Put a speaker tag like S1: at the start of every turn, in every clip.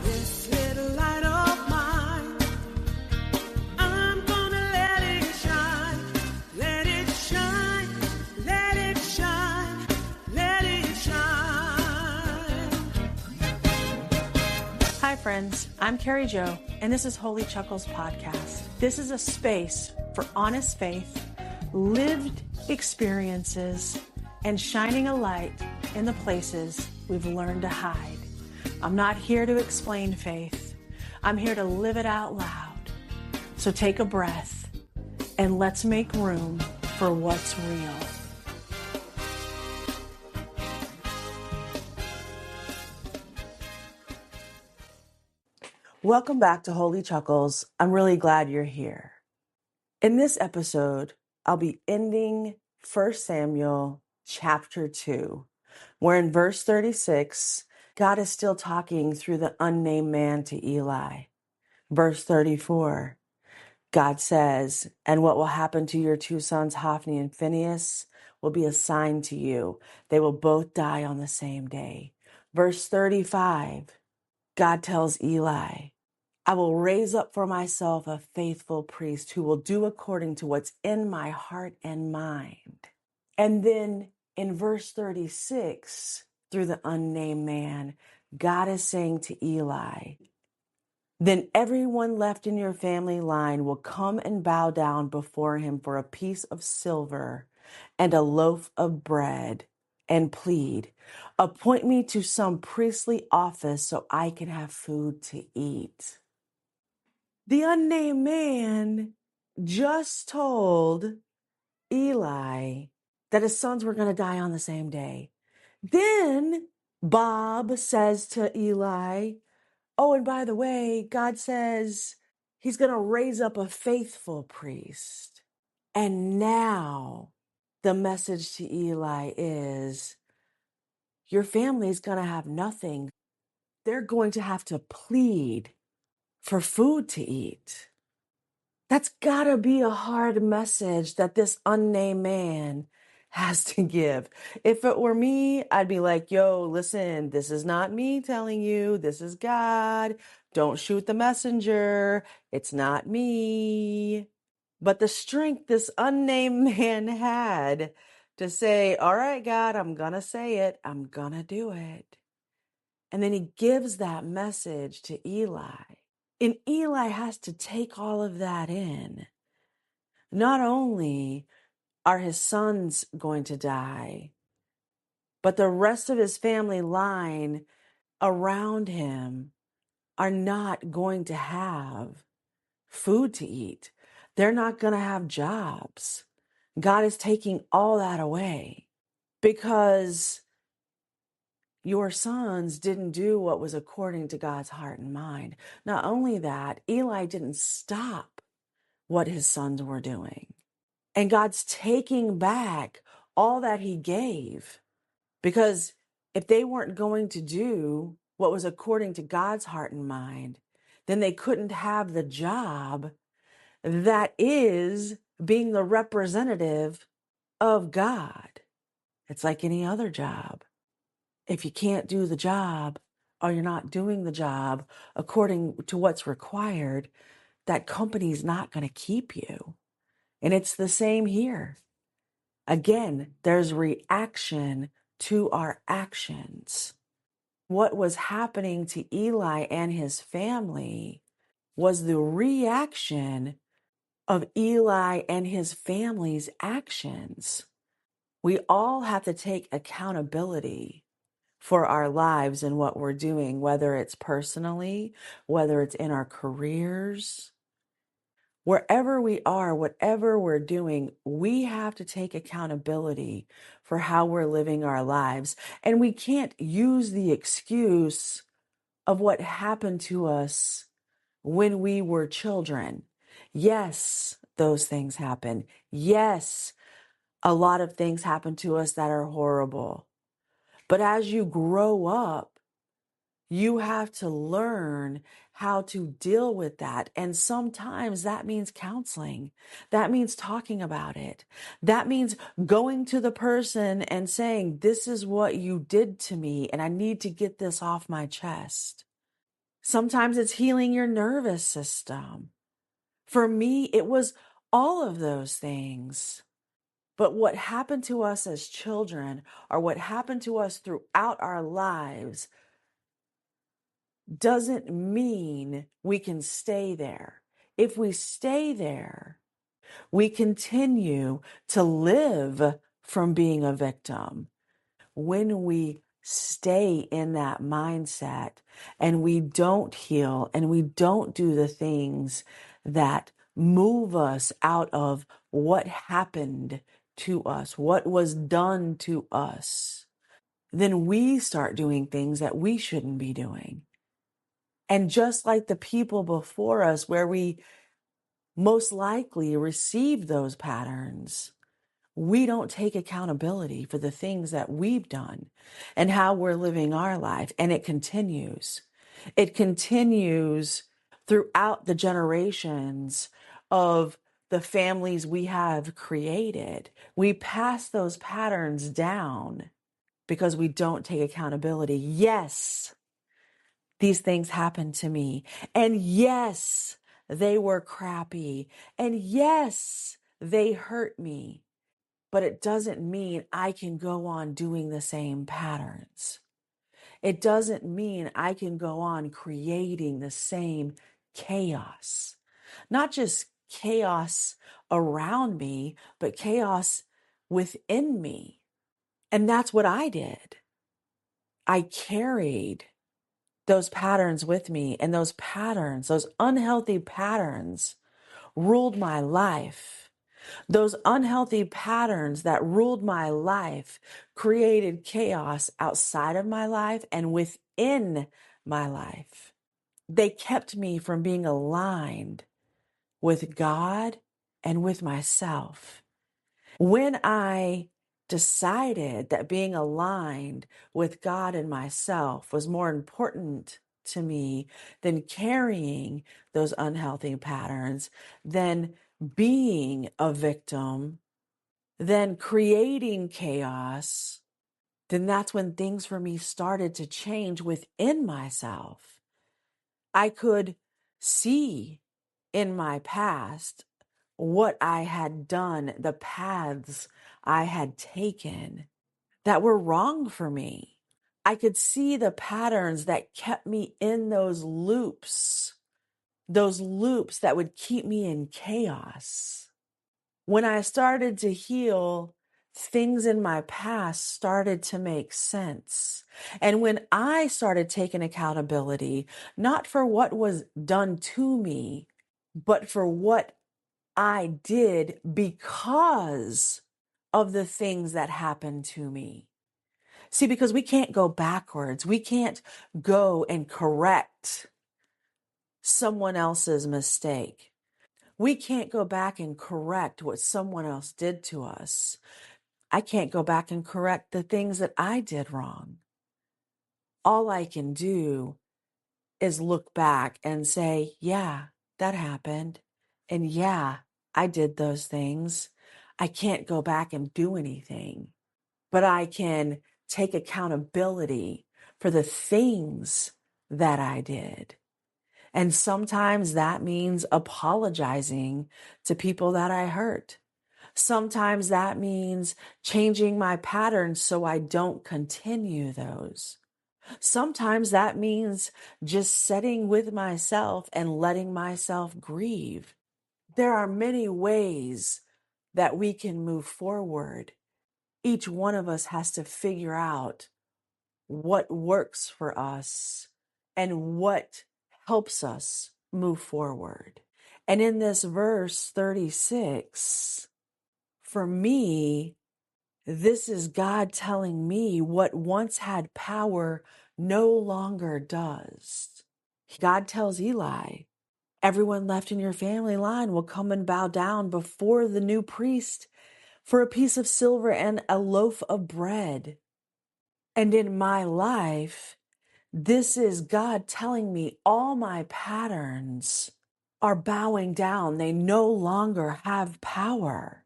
S1: This little light of mine, I'm gonna let it shine. Let it shine, let it shine, let it shine.
S2: Hi friends, I'm Carrie Jo, and this is Holy Chuckles Podcast. This is a space for honest faith, lived experiences, and shining a light in the places we've learned to hide. I'm not here to explain faith. I'm here to live it out loud. So take a breath and let's make room for what's real. Welcome back to Holy Chuckles. I'm really glad you're here. In this episode, I'll be ending 1 Samuel chapter 2, where in verse 36, God is still talking through the unnamed man to Eli. Verse 34, God says, "And what will happen to your two sons, Hophni and Phinehas, will be a sign to you. They will both die on the same day." Verse 35, God tells Eli, "I will raise up for myself a faithful priest who will do according to what's in my heart and mind." And then in verse 36, through the unnamed man, God is saying to Eli, "Then everyone left in your family line will come and bow down before him for a piece of silver and a loaf of bread and plead, 'Appoint me to some priestly office so I can have food to eat.'" The unnamed man just told Eli that his sons were going to die on the same day. Then Bob says to Eli, "Oh, and by the way, God says he's going to raise up a faithful priest." And now the message to Eli is, your family's going to have nothing. They're going to have to plead for food to eat. That's gotta be a hard message that this unnamed man has to give. If it were me, I'd be like, "Yo, listen, this is not me telling you, this is God. Don't shoot the messenger. It's not me." But the strength this unnamed man had to say, "All right, God, I'm gonna say it. I'm gonna do it." And then he gives that message to Eli. And Eli has to take all of that in. Not only are his sons going to die, but the rest of his family line around him are not going to have food to eat. They're not going to have jobs. God is taking all that away because your sons didn't do what was according to God's heart and mind. Not only that, Eli didn't stop what his sons were doing. And God's taking back all that he gave, because if they weren't going to do what was according to God's heart and mind, then they couldn't have the job that is being the representative of God. It's like any other job. If you can't do the job, or you're not doing the job according to what's required, that company's not going to keep you. And it's the same here. Again, there's reaction to our actions. What was happening to Eli and his family was the reaction of Eli and his family's actions. We all have to take accountability for our lives and what we're doing, whether it's personally, whether it's in our careers. Wherever we are, whatever we're doing, we have to take accountability for how we're living our lives. And we can't use the excuse of what happened to us when we were children. Yes, those things happen. Yes, a lot of things happen to us that are horrible. But as you grow up, you have to learn how to deal with that. And sometimes that means counseling. That means talking about it. That means going to the person and saying, "This is what you did to me, and I need to get this off my chest." Sometimes it's healing your nervous system. For me, it was all of those things. But what happened to us as children, or what happened to us throughout our lives, doesn't mean we can stay there. If we stay there, we continue to live from being a victim. When we stay in that mindset and we don't heal and we don't do the things that move us out of what happened to us, what was done to us, then we start doing things that we shouldn't be doing. And just like the people before us, where we most likely received those patterns, we don't take accountability for the things that we've done and how we're living our life. And it continues. It continues throughout the generations of the families we have created. We pass those patterns down because we don't take accountability. Yes, these things happened to me. And yes, they were crappy. And yes, they hurt me. But it doesn't mean I can go on doing the same patterns. It doesn't mean I can go on creating the same chaos. Not just chaos around me, but chaos within me. And that's what I did. I carried those patterns with me, and those patterns, those unhealthy patterns, ruled my life. Those unhealthy patterns that ruled my life created chaos outside of my life and within my life. They kept me from being aligned with God and with myself. When I decided that being aligned with God and myself was more important to me than carrying those unhealthy patterns, than being a victim, than creating chaos, then that's when things for me started to change within myself. I could see in my past what I had done, the paths I had taken that were wrong for me. I could see the patterns that kept me in those loops that would keep me in chaos. When I started to heal, things in my past started to make sense. And when I started taking accountability, not for what was done to me, but for what I did because of the things that happened to me. See, because we can't go backwards. We can't go and correct someone else's mistake. We can't go back and correct what someone else did to us. I can't go back and correct the things that I did wrong. All I can do is look back and say, yeah, that happened. And yeah, I did those things. I can't go back and do anything, but I can take accountability for the things that I did. And sometimes that means apologizing to people that I hurt. Sometimes that means changing my patterns so I don't continue those. Sometimes that means just sitting with myself and letting myself grieve. There are many ways that we can move forward. Each one of us has to figure out what works for us and what helps us move forward. And in this verse 36, for me, this is God telling me what once had power no longer does. God tells Eli, everyone left in your family line will come and bow down before the new priest for a piece of silver and a loaf of bread. And in my life, this is God telling me all my patterns are bowing down. They no longer have power.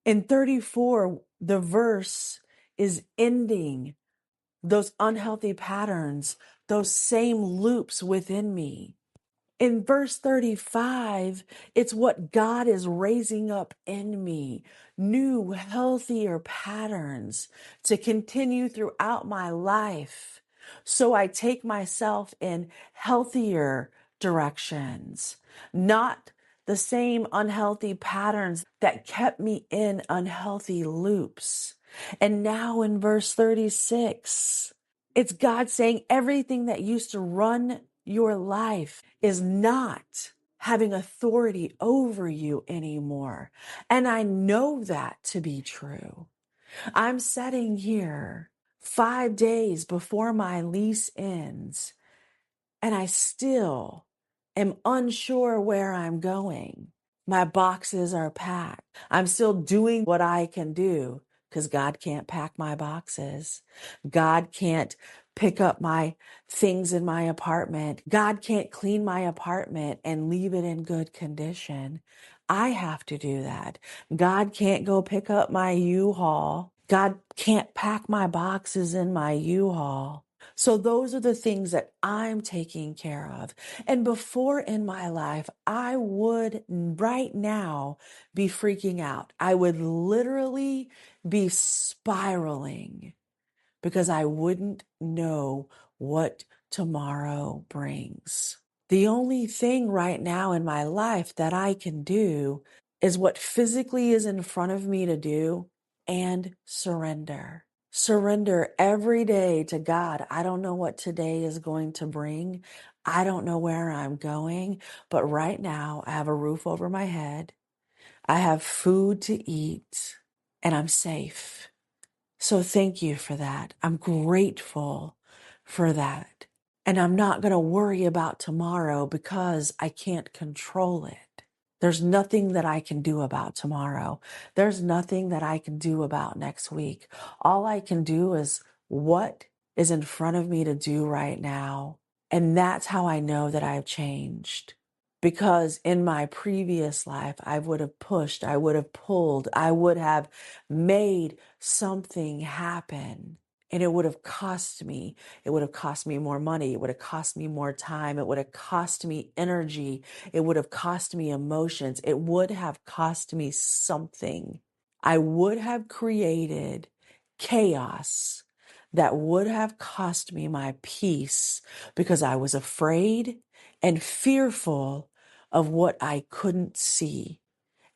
S2: In 34, the verse is ending those unhealthy patterns, those same loops within me. In verse 35, it's what God is raising up in me, new, healthier patterns to continue throughout my life. So I take myself in healthier directions, not the same unhealthy patterns that kept me in unhealthy loops. And now in verse 36, it's God saying everything that used to run your life is not having authority over you anymore. And I know that to be true. I'm sitting here 5 days before my lease ends, and I still am unsure where I'm going. My boxes are packed. I'm still doing what I can do because God can't pack my boxes. God can't pick up my things in my apartment. God can't clean my apartment and leave it in good condition. I have to do that. God can't go pick up my U-Haul. God can't pack my boxes in my U-Haul. So those are the things that I'm taking care of. And before in my life, I would right now be freaking out. I would literally be spiraling because I wouldn't know what tomorrow brings. The only thing right now in my life that I can do is what physically is in front of me to do and surrender. Surrender every day to God. I don't know what today is going to bring. I don't know where I'm going, but right now I have a roof over my head. I have food to eat and I'm safe. So thank you for that. I'm grateful for that. And I'm not going to worry about tomorrow because I can't control it. There's nothing that I can do about tomorrow. There's nothing that I can do about next week. All I can do is what is in front of me to do right now. And that's how I know that I've changed. Because in my previous life, I would have pushed, I would have pulled, I would have made something happen. And it would have cost me. It would have cost me more money. It would have cost me more time. It would have cost me energy. It would have cost me emotions. It would have cost me something. I would have created chaos that would have cost me my peace because I was afraid and fearful of what I couldn't see.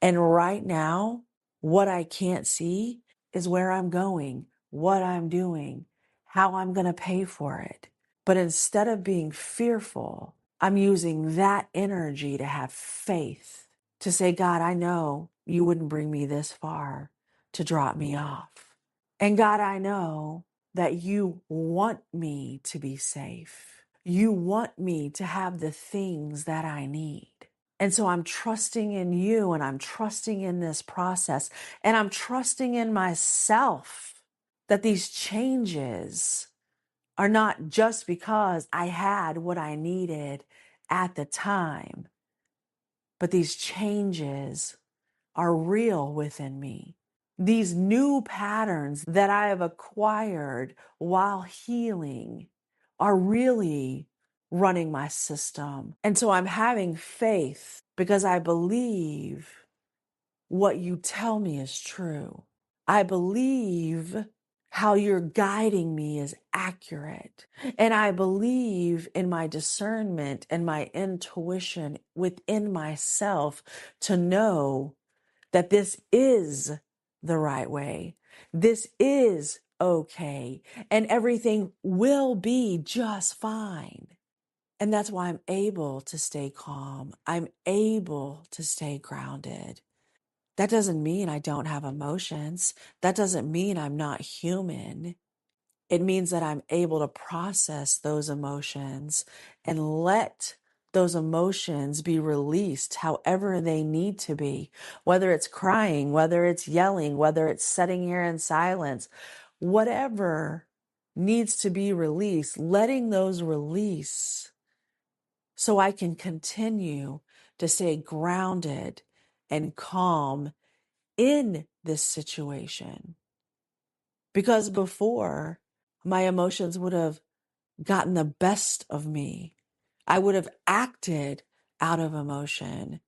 S2: And right now, what I can't see is where I'm going, what I'm doing, how I'm going to pay for it. But instead of being fearful, I'm using that energy to have faith, to say, God, I know you wouldn't bring me this far to drop me off. And God, I know that you want me to be safe. You want me to have the things that I need. And so I'm trusting in you and I'm trusting in this process and I'm trusting in myself that these changes are not just because I had what I needed at the time, but these changes are real within me. These new patterns that I have acquired while healing are really running my system. And so I'm having faith because I believe what you tell me is true. I believe how you're guiding me is accurate. And I believe in my discernment and my intuition within myself to know that this is the right way. This is okay. And everything will be just fine. And that's why I'm able to stay calm. I'm able to stay grounded. That doesn't mean I don't have emotions. That doesn't mean I'm not human. It means that I'm able to process those emotions and let those emotions be released however they need to be, whether it's crying, whether it's yelling, whether it's sitting here in silence, whatever needs to be released, letting those release so I can continue to stay grounded and calm in this situation. Because before, My emotions would have gotten the best of me. I would have acted out of emotion,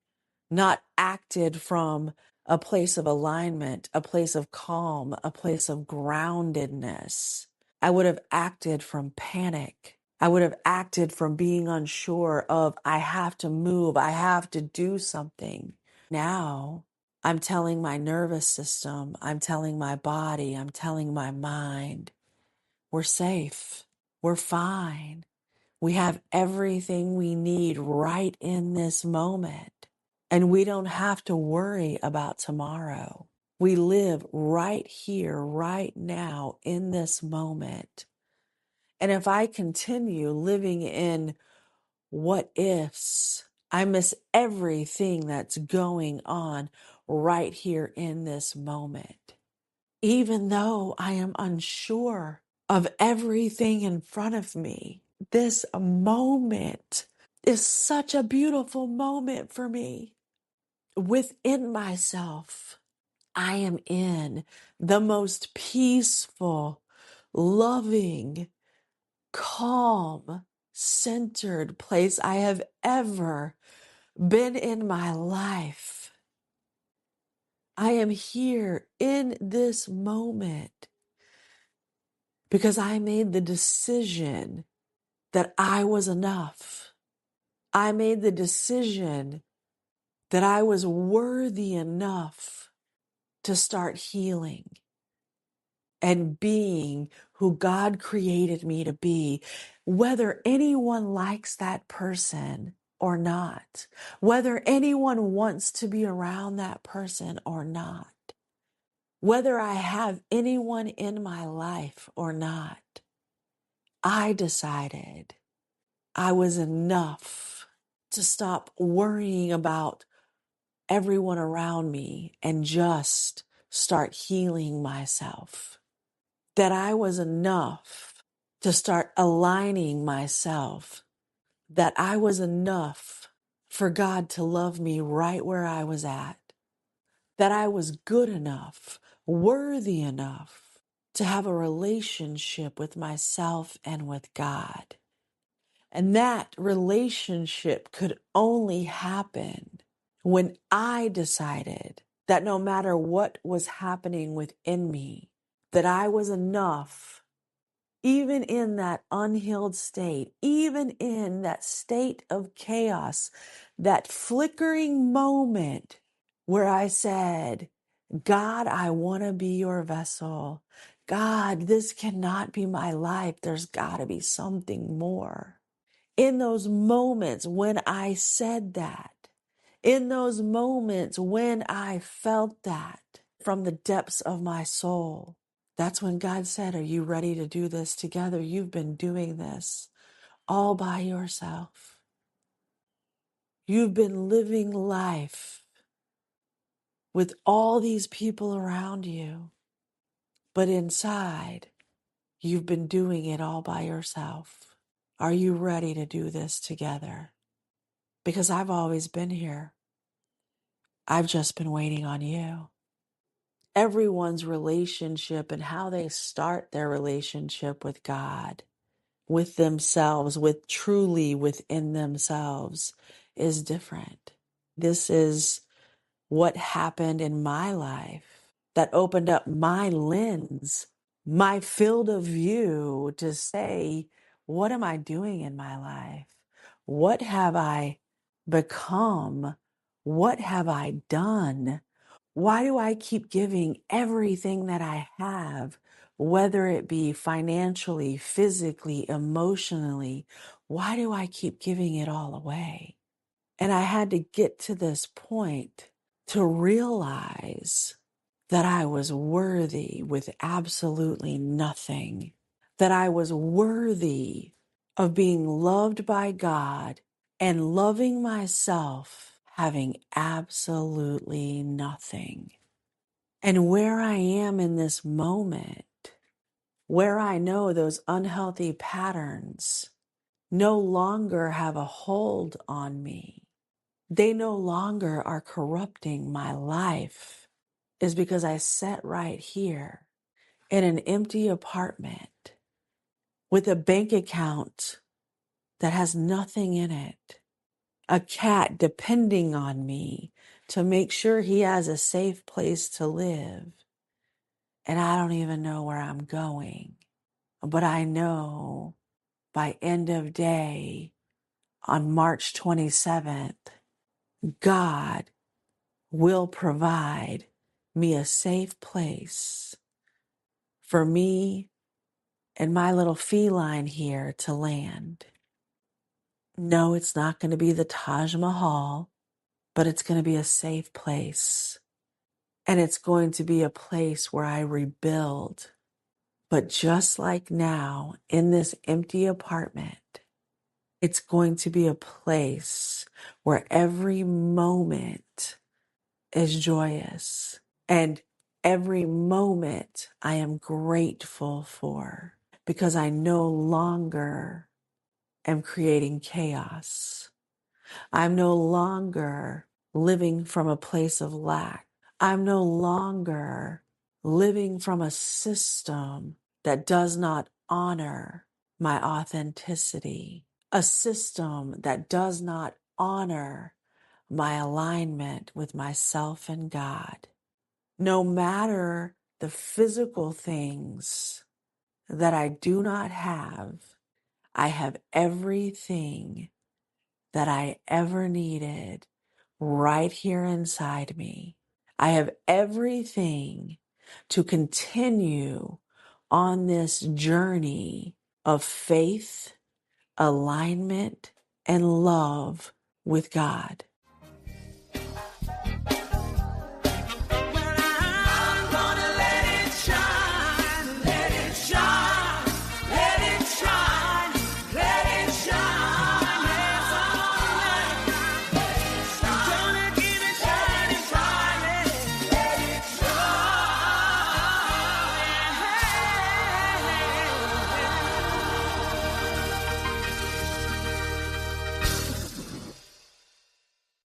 S2: not acted from a place of alignment, a place of calm, a place of groundedness. I would have acted from panic. I would have acted from being unsure of, I have to move, I have to do something. Now I'm telling my nervous system, I'm telling my body, I'm telling my mind, we're safe, we're fine. We have everything we need right in this moment. And we don't have to worry about tomorrow. We live right here, right now, in this moment. And if I continue living in what ifs, I miss everything that's going on right here in this moment. Even though I am unsure of everything in front of me, this moment is such a beautiful moment for me. Within myself, I am in the most peaceful, loving, calm, centered place I have ever been in my life. I am here in this moment because I made the decision that I was enough. I made the decision that I was worthy enough to start healing and being who God created me to be, whether anyone likes that person or not, whether anyone wants to be around that person or not, whether I have anyone in my life or not. I decided I was enough to stop worrying about everyone around me and just start healing myself. That I was enough to start aligning myself. That I was enough for God to love me right where I was at. That I was good enough, worthy enough to have a relationship with myself and with God. And that relationship could only happen when I decided that no matter what was happening within me, that I was enough, even in that unhealed state, even in that state of chaos, that flickering moment where I said, God, I want to be your vessel. God, this cannot be my life. There's got to be something more. In those moments when I said that, in those moments when I felt that from the depths of my soul, that's when God said, are you ready to do this together? You've been doing this all by yourself. You've been living life with all these people around you, but inside, you've been doing it all by yourself. Are you ready to do this together? Because I've always been here. I've just been waiting on you. Everyone's relationship and how they start their relationship with God, with themselves, with truly within themselves is different. This is what happened in my life that opened up my lens, my field of view to say, what am I doing in my life? What have I become? What have I done? Why do I keep giving everything that I have, whether it be financially, physically, emotionally? Why do I keep giving it all away? And I had to get to this point to realize that I was worthy with absolutely nothing, that I was worthy of being loved by God and loving myself, having absolutely nothing. And where I am in this moment, where I know those unhealthy patterns no longer have a hold on me, they no longer are corrupting my life, is because I sat right here in an empty apartment with a bank account that has nothing in it, a cat depending on me to make sure he has a safe place to live. And I don't even know where I'm going, but I know by end of day on March 27th, God will provide me a safe place for me and my little feline here to land. No, it's not going to be the Taj Mahal, but it's going to be a safe place. And it's going to be a place where I rebuild. But just like now in this empty apartment, it's going to be a place where every moment is joyous and every moment I am grateful for because I no longer am creating chaos. I'm no longer living from a place of lack. I'm no longer living from a system that does not honor my authenticity, a system that does not honor my alignment with myself and God. No matter the physical things that I do not have, I have everything that I ever needed right here inside me. I have everything to continue on this journey of faith, alignment, and love with God.